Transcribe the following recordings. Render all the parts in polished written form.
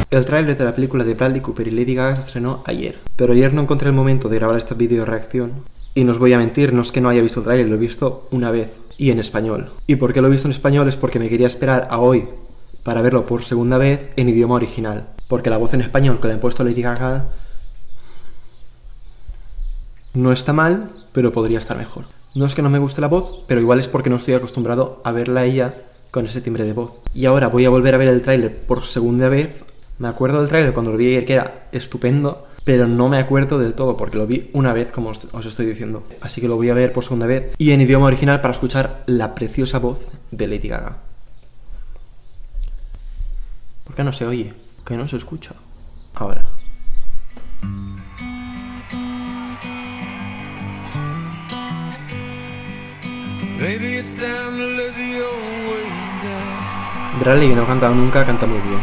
El tráiler de la película de Bradley Cooper y Lady Gaga se estrenó ayer, pero ayer no encontré el momento de grabar esta video reacción. Y no os voy a mentir, no es que no haya visto el tráiler, lo he visto una vez, y en español. ¿Y por qué lo he visto en español? Es porque me quería esperar a hoy para verlo por segunda vez en idioma original. Porque la voz en español que le han puesto a Lady Gaga no está mal, pero podría estar mejor. No es que no me guste la voz, pero igual es porque no estoy acostumbrado a verla a ella con ese timbre de voz. Y ahora voy a volver a ver el tráiler por segunda vez. Me acuerdo del tráiler cuando lo vi ayer que era estupendo, pero no me acuerdo del todo porque lo vi una vez, como os estoy diciendo. Así que lo voy a ver por segunda vez y en idioma original para escuchar la preciosa voz de Lady Gaga. ¿Por qué no se oye? ¿Por qué no se escucha? Ahora. Bradley, que no ha cantado nunca, canta muy bien.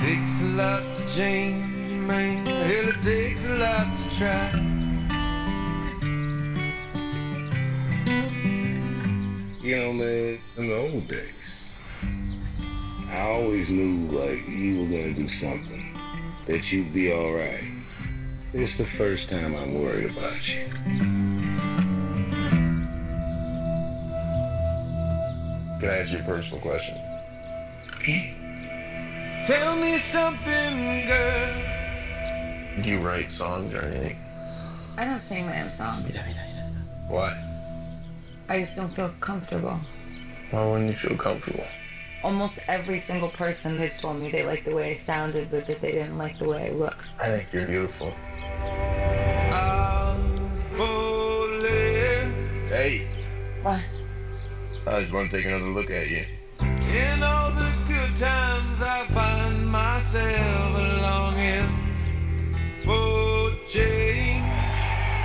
Takes a lot to change, man. Hell, it takes a lot to try. You know, man, in the old days, I always knew, like, you were gonna do something, that you'd be alright. It's the first time I'm worried about you. Can I ask you a personal question? Okay. Tell me something, girl. Do you write songs or anything? I don't sing my own songs. Why? I just don't feel comfortable. Why wouldn't you feel comfortable? Almost every single person has told me they liked the way I sounded, but that they didn't like the way I look. I think you're beautiful. Hey. What? I just want to take another look at you. In all the good times I find myself longing for change.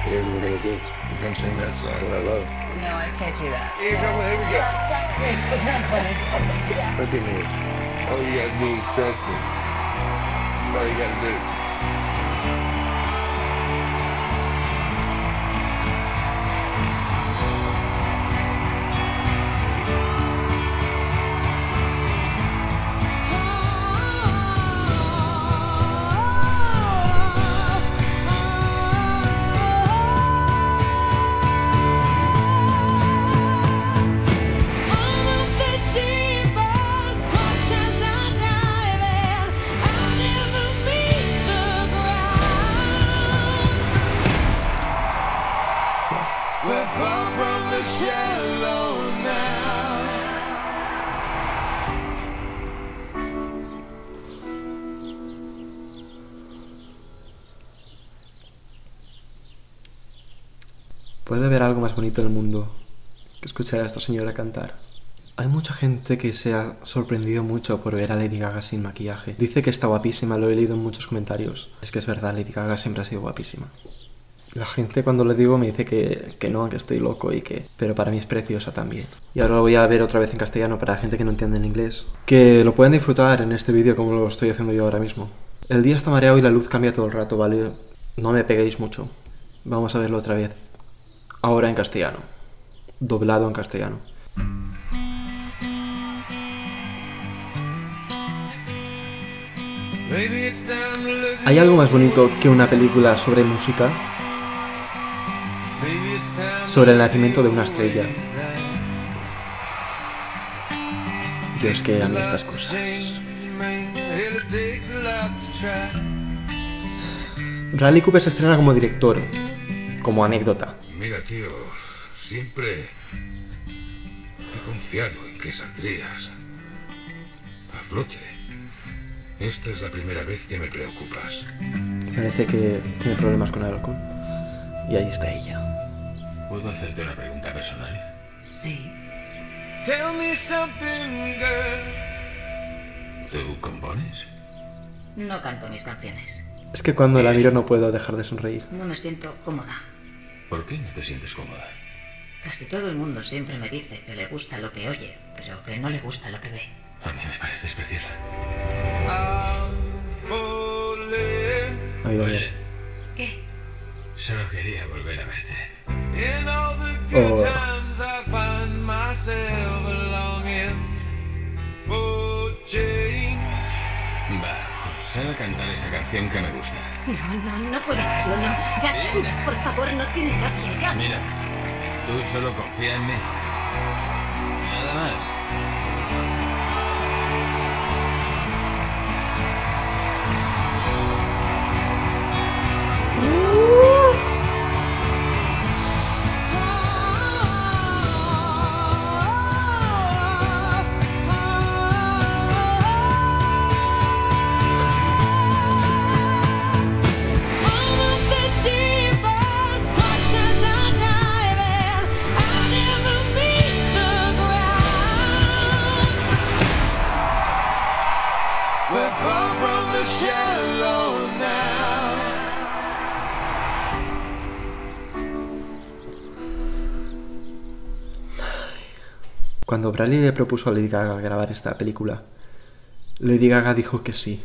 Here's what we're gonna do. You come sing that song that I love. No, I can't do that. Here we go. It's not funny. Look at me. All you gotta do is trust me. That's all you gotta do. ¿Puede haber algo más bonito en el mundo que escuchar a esta señora cantar? Hay mucha gente que se ha sorprendido mucho por ver a Lady Gaga sin maquillaje. Dice que está guapísima, lo he leído en muchos comentarios. Es que es verdad, Lady Gaga siempre ha sido guapísima. La gente cuando le digo me dice que no, que estoy loco y que... Pero para mí es preciosa también. Y ahora lo voy a ver otra vez en castellano para la gente que no entiende en inglés. Que lo pueden disfrutar en este vídeo como lo estoy haciendo yo ahora mismo. El día está mareado y la luz cambia todo el rato, ¿vale? No me peguéis mucho. Vamos a verlo otra vez. Ahora en castellano. Doblado en castellano. ¿Hay algo más bonito que una película sobre música? Sobre el nacimiento de una estrella. Yo es que a mí estas cosas... Bradley Cooper se estrena como director, como anécdota. Mira, tío, siempre he confiado en que saldrías a flote. Esta es la primera vez que me preocupas. Parece que tiene problemas con el alcohol. Y ahí está ella. ¿Puedo hacerte una pregunta personal? Sí. Tell me something, girl. ¿Tú compones? No canto mis canciones. Es que cuando la miro no puedo dejar de sonreír. No me siento cómoda. ¿Por qué no te sientes cómoda? Casi todo el mundo siempre me dice que le gusta lo que oye, pero que no le gusta lo que ve. A mí me pareces preciosa. Ha ido bien. ¿Qué? Solo quería volver a verte. Oh. myself a longing for change. Vamos, sal a cantar esa canción que me gusta. No puedo hacerlo, no. Ya, por favor, no tiene gracia, ya. Mira, tú solo confía en mí. Nada más. We're far from the shallow now. Cuando Bradley le propuso a Lady Gaga grabar esta película, Lady Gaga dijo que sí,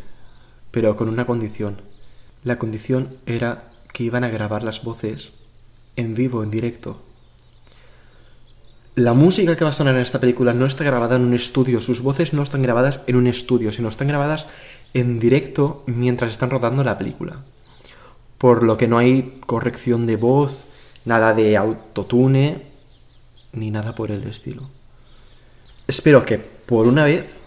pero con una condición. La condición era que iban a grabar las voces en vivo, en directo. La música que va a sonar en esta película no está grabada en un estudio, sus voces no están grabadas en un estudio, sino están grabadas en directo mientras están rodando la película. Por lo que no hay corrección de voz, nada de autotune, ni nada por el estilo. Espero que por una vez,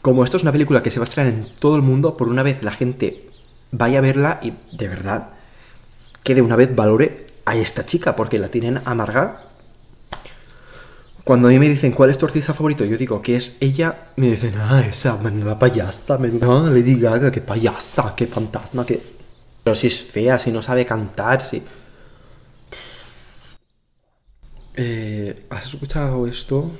como esto es una película que se va a estrenar en todo el mundo, por una vez la gente vaya a verla y de verdad que de una vez valore a esta chica, porque la tienen amargada. Cuando a mí me dicen cuál es tu artista favorito, yo digo que es ella, me dicen, esa menuda payasa, menuda Lady Gaga, qué payasa, qué fantasma, qué... Pero si es fea, si no sabe cantar, si... ¿Has escuchado esto?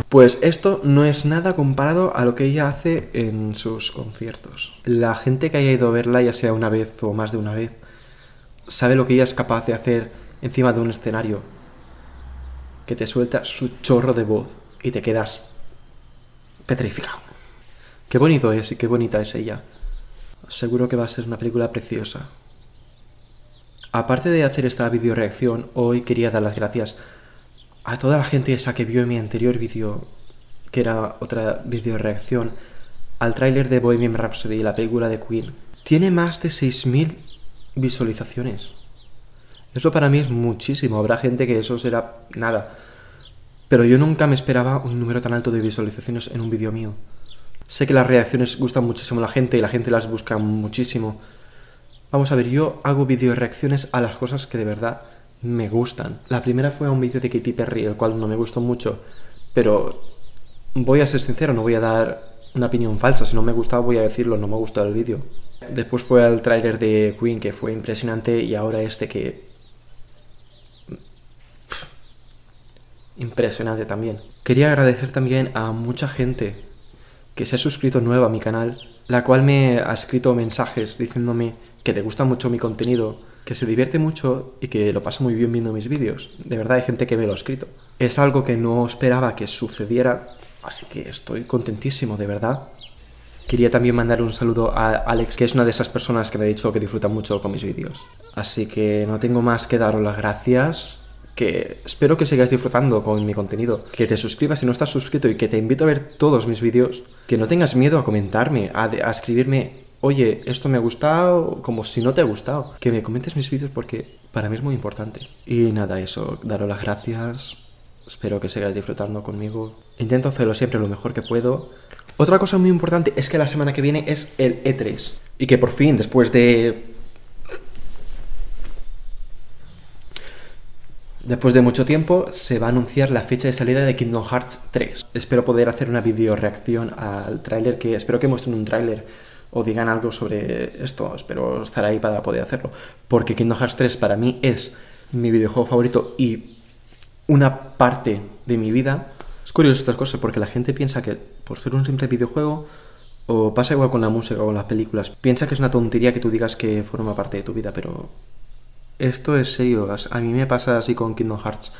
Pues esto no es nada comparado a lo que ella hace en sus conciertos. La gente que haya ido a verla, ya sea una vez o más de una vez, sabe lo que ella es capaz de hacer encima de un escenario. Que te suelta su chorro de voz y te quedas petrificado. Qué bonito es y qué bonita es ella. Seguro que va a ser una película preciosa. Aparte de hacer esta videoreacción, hoy quería dar las gracias a toda la gente esa que vio en mi anterior vídeo, que era otra videoreacción, al tráiler de Bohemian Rhapsody, la película de Queen. Tiene más de 6.000 visualizaciones. Eso para mí es muchísimo. Habrá gente que eso será nada. Pero yo nunca me esperaba un número tan alto de visualizaciones en un vídeo mío. Sé que las reacciones gustan muchísimo a la gente y la gente las busca muchísimo. Vamos a ver, yo hago videoreacciones a las cosas que de verdad me gustan. La primera fue a un vídeo de Katy Perry, el cual no me gustó mucho, pero voy a ser sincero, no voy a dar una opinión falsa. Si no me gustaba voy a decirlo, no me gustó el vídeo. Después fue al tráiler de Queen, que fue impresionante, y ahora este que... impresionante también. Quería agradecer también a mucha gente que se ha suscrito nueva a mi canal, la cual me ha escrito mensajes diciéndome que le gusta mucho mi contenido, que se divierte mucho y que lo pasa muy bien viendo mis vídeos. De verdad hay gente que me lo ha escrito. Es algo que no esperaba que sucediera, así que estoy contentísimo, de verdad. Quería también mandar un saludo a Alex, que es una de esas personas que me ha dicho que disfruta mucho con mis vídeos. Así que no tengo más que daros las gracias, que espero que sigáis disfrutando con mi contenido, que te suscribas si no estás suscrito y que te invito a ver todos mis vídeos, que no tengas miedo a comentarme, a escribirme, oye, esto me ha gustado, como si no te ha gustado, que me comentes mis vídeos porque para mí es muy importante. Y nada, eso, daros las gracias, espero que sigáis disfrutando conmigo, intento hacerlo siempre lo mejor que puedo. Otra cosa muy importante es que la semana que viene es el E3 y que por fin, después de mucho tiempo, se va a anunciar la fecha de salida de Kingdom Hearts 3. Espero poder hacer una video reacción al tráiler, que espero que muestren un tráiler o digan algo sobre esto. Espero estar ahí para poder hacerlo, porque Kingdom Hearts 3 para mí es mi videojuego favorito y una parte de mi vida. Es curioso estas cosas porque la gente piensa que por ser un simple videojuego, o pasa igual con la música o con las películas, piensa que es una tontería que tú digas que forma parte de tu vida, pero esto es serio. A mí me pasa así con Kingdom Hearts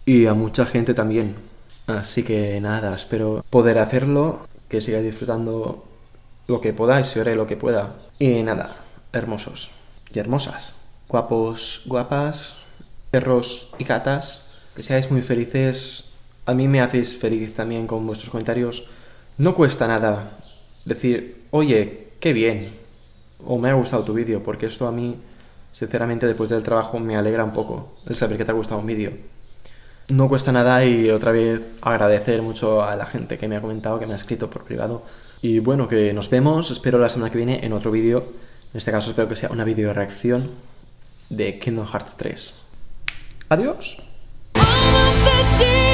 y a mucha gente también. Así que nada, espero poder hacerlo, que sigáis disfrutando lo que podáis y haré lo que pueda. Y nada, hermosos, y hermosas. Guapos, guapas, perros y gatas, que seáis muy felices. A mí me hacéis feliz también con vuestros comentarios. No cuesta nada decir, oye, qué bien, o me ha gustado tu vídeo, porque esto a mí, sinceramente, después del trabajo me alegra un poco el saber que te ha gustado un vídeo. No cuesta nada, y otra vez agradecer mucho a la gente que me ha comentado, que me ha escrito por privado. Y bueno, que nos vemos, espero la semana que viene en otro vídeo. En este caso espero que sea una vídeo reacción de Kingdom Hearts 3. Adiós. All of the